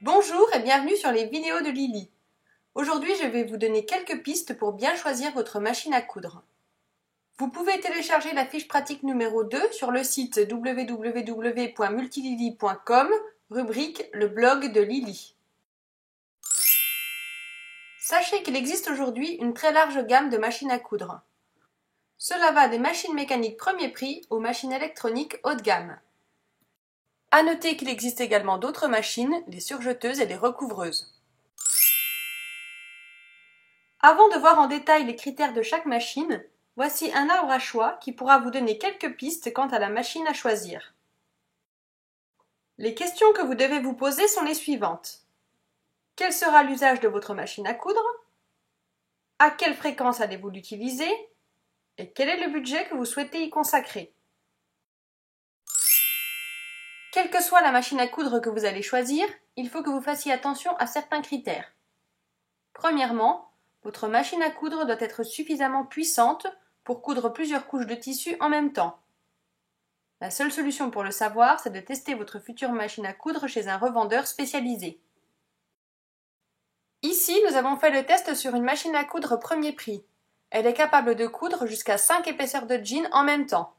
Bonjour et bienvenue sur les vidéos de Lily. Aujourd'hui, je vais vous donner quelques pistes pour bien choisir votre machine à coudre. Vous pouvez télécharger la fiche pratique numéro 2 sur le site www.multilily.com, rubrique Le blog de Lily. Sachez qu'il existe aujourd'hui une très large gamme de machines à coudre. Cela va des machines mécaniques premier prix aux machines électroniques haut de gamme. À noter qu'il existe également d'autres machines, les surjeteuses et les recouvreuses. Avant de voir en détail les critères de chaque machine, voici un arbre à choix qui pourra vous donner quelques pistes quant à la machine à choisir. Les questions que vous devez vous poser sont les suivantes. Quel sera l'usage de votre machine à coudre? À quelle fréquence allez-vous l'utiliser? Et quel est le budget que vous souhaitez y consacrer? Quelle que soit la machine à coudre que vous allez choisir, il faut que vous fassiez attention à certains critères. Premièrement, votre machine à coudre doit être suffisamment puissante pour coudre plusieurs couches de tissu en même temps. La seule solution pour le savoir, c'est de tester votre future machine à coudre chez un revendeur spécialisé. Ici, nous avons fait le test sur une machine à coudre premier prix. Elle est capable de coudre jusqu'à 5 épaisseurs de jean en même temps.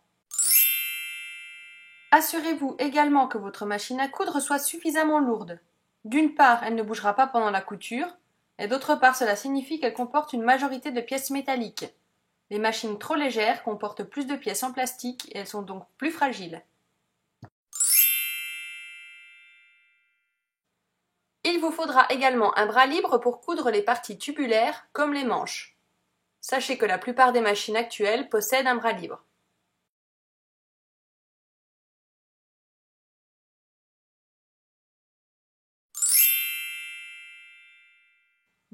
Assurez-vous également que votre machine à coudre soit suffisamment lourde. D'une part, elle ne bougera pas pendant la couture, et d'autre part, cela signifie qu'elle comporte une majorité de pièces métalliques. Les machines trop légères comportent plus de pièces en plastique et elles sont donc plus fragiles. Il vous faudra également un bras libre pour coudre les parties tubulaires comme les manches. Sachez que la plupart des machines actuelles possèdent un bras libre.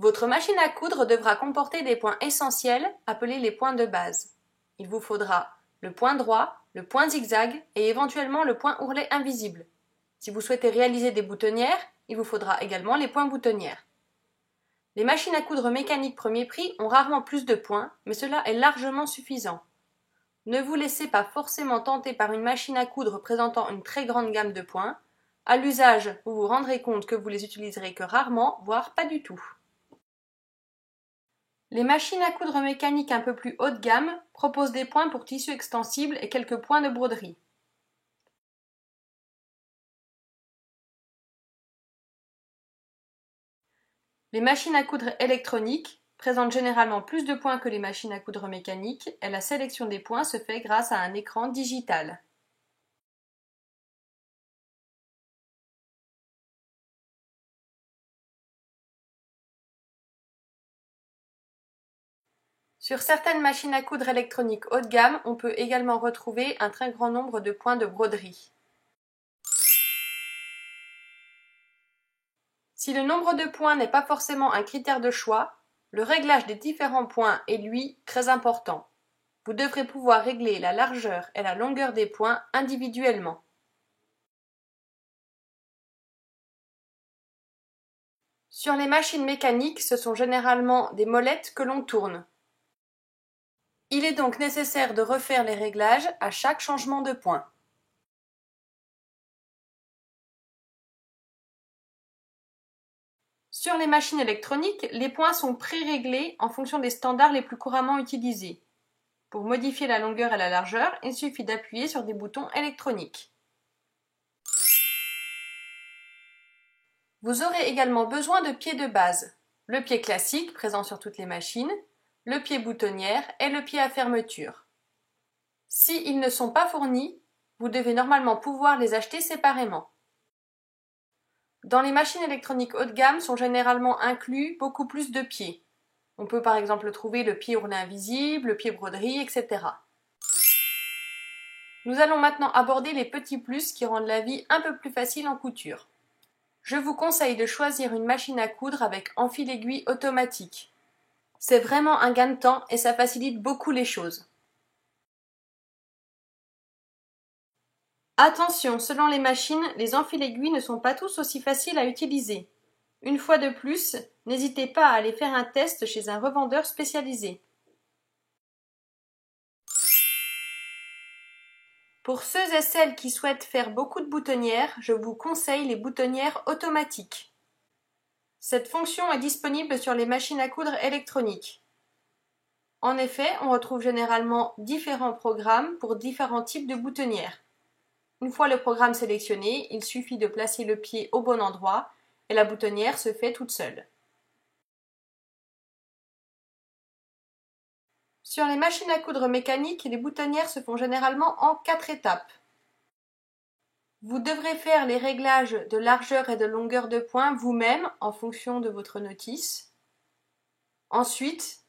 Votre machine à coudre devra comporter des points essentiels appelés les points de base. Il vous faudra le point droit, le point zigzag et éventuellement le point ourlet invisible. Si vous souhaitez réaliser des boutonnières, il vous faudra également les points boutonnières. Les machines à coudre mécaniques premier prix ont rarement plus de points, mais cela est largement suffisant. Ne vous laissez pas forcément tenter par une machine à coudre présentant une très grande gamme de points. À l'usage, vous vous rendrez compte que vous les utiliserez que rarement, voire pas du tout. Les machines à coudre mécaniques un peu plus haut de gamme proposent des points pour tissu extensible et quelques points de broderie. Les machines à coudre électroniques présentent généralement plus de points que les machines à coudre mécaniques et la sélection des points se fait grâce à un écran digital. Sur certaines machines à coudre électroniques haut de gamme, on peut également retrouver un très grand nombre de points de broderie. Si le nombre de points n'est pas forcément un critère de choix, le réglage des différents points est lui très important. Vous devrez pouvoir régler la largeur et la longueur des points individuellement. Sur les machines mécaniques, ce sont généralement des molettes que l'on tourne. Il est donc nécessaire de refaire les réglages à chaque changement de point. Sur les machines électroniques, les points sont pré-réglés en fonction des standards les plus couramment utilisés. Pour modifier la longueur et la largeur, il suffit d'appuyer sur des boutons électroniques. Vous aurez également besoin de pieds de base, le pied classique présent sur toutes les machines, le pied boutonnière et le pied à fermeture. Si ils ne sont pas fournis, vous devez normalement pouvoir les acheter séparément. Dans les machines électroniques haut de gamme sont généralement inclus beaucoup plus de pieds. On peut par exemple trouver le pied ourlet invisible, le pied broderie, etc. Nous allons maintenant aborder les petits plus qui rendent la vie un peu plus facile en couture. Je vous conseille de choisir une machine à coudre avec enfile-aiguille automatique. C'est vraiment un gain de temps et ça facilite beaucoup les choses. Attention, selon les machines, les enfile-aiguilles ne sont pas tous aussi faciles à utiliser. Une fois de plus, n'hésitez pas à aller faire un test chez un revendeur spécialisé. Pour ceux et celles qui souhaitent faire beaucoup de boutonnières, je vous conseille les boutonnières automatiques. Cette fonction est disponible sur les machines à coudre électroniques. En effet, on retrouve généralement différents programmes pour différents types de boutonnières. Une fois le programme sélectionné, il suffit de placer le pied au bon endroit et la boutonnière se fait toute seule. Sur les machines à coudre mécaniques, les boutonnières se font généralement en 4 étapes. Vous devrez faire les réglages de largeur et de longueur de point vous-même en fonction de votre notice. Ensuite,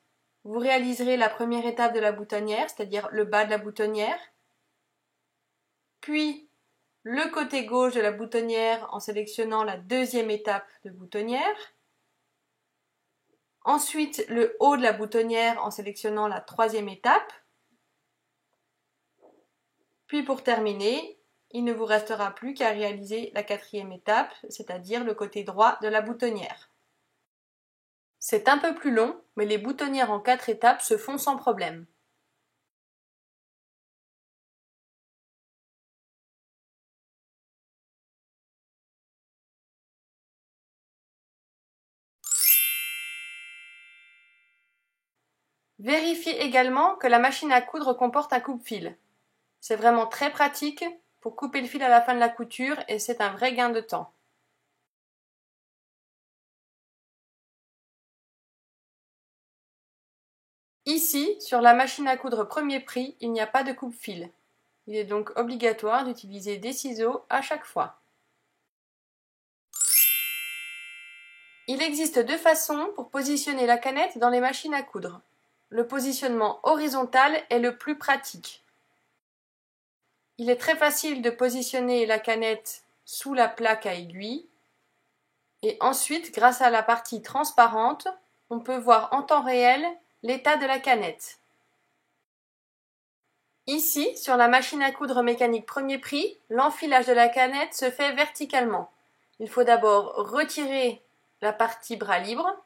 vous réaliserez la première étape de la boutonnière, c'est-à-dire le bas de la boutonnière, puis le côté gauche de la boutonnière en sélectionnant la deuxième étape de boutonnière, ensuite le haut de la boutonnière en sélectionnant la troisième étape, puis pour terminer, il ne vous restera plus qu'à réaliser la quatrième étape, c'est-à-dire le côté droit de la boutonnière. C'est un peu plus long, mais les boutonnières en 4 étapes se font sans problème. Vérifiez également que la machine à coudre comporte un coupe-fil. C'est vraiment très pratique pour couper le fil à la fin de la couture et c'est un vrai gain de temps. Ici, sur la machine à coudre premier prix, il n'y a pas de coupe-fil. Il est donc obligatoire d'utiliser des ciseaux à chaque fois. Il existe 2 façons pour positionner la canette dans les machines à coudre. Le positionnement horizontal est le plus pratique. Il est très facile de positionner la canette sous la plaque à aiguille et ensuite, grâce à la partie transparente, on peut voir en temps réel l'état de la canette. Ici, sur la machine à coudre mécanique premier prix, l'enfilage de la canette se fait verticalement. Il faut d'abord retirer la partie bras libre,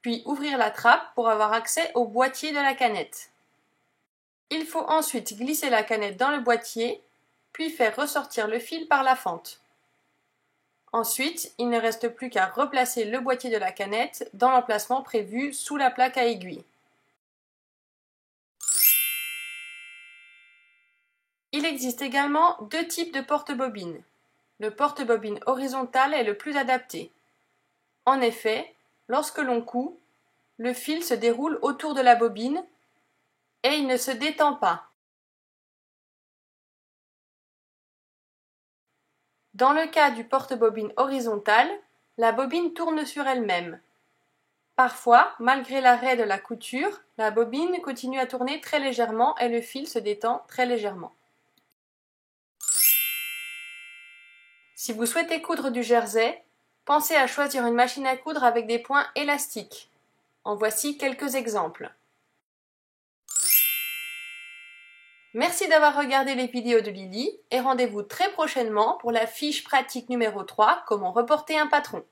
puis ouvrir la trappe pour avoir accès au boîtier de la canette. Il faut ensuite glisser la canette dans le boîtier, puis faire ressortir le fil par la fente. Ensuite, il ne reste plus qu'à replacer le boîtier de la canette dans l'emplacement prévu sous la plaque à aiguille. Il existe également 2 types de porte-bobines. Le porte-bobine horizontal est le plus adapté. En effet, lorsque l'on coud, le fil se déroule autour de la bobine et il ne se détend pas. Dans le cas du porte-bobine horizontal, la bobine tourne sur elle-même. Parfois, malgré l'arrêt de la couture, la bobine continue à tourner très légèrement et le fil se détend très légèrement. Si vous souhaitez coudre du jersey, pensez à choisir une machine à coudre avec des points élastiques. En voici quelques exemples. Merci d'avoir regardé les vidéos de Lily et rendez-vous très prochainement pour la fiche pratique numéro 3, comment reporter un patron.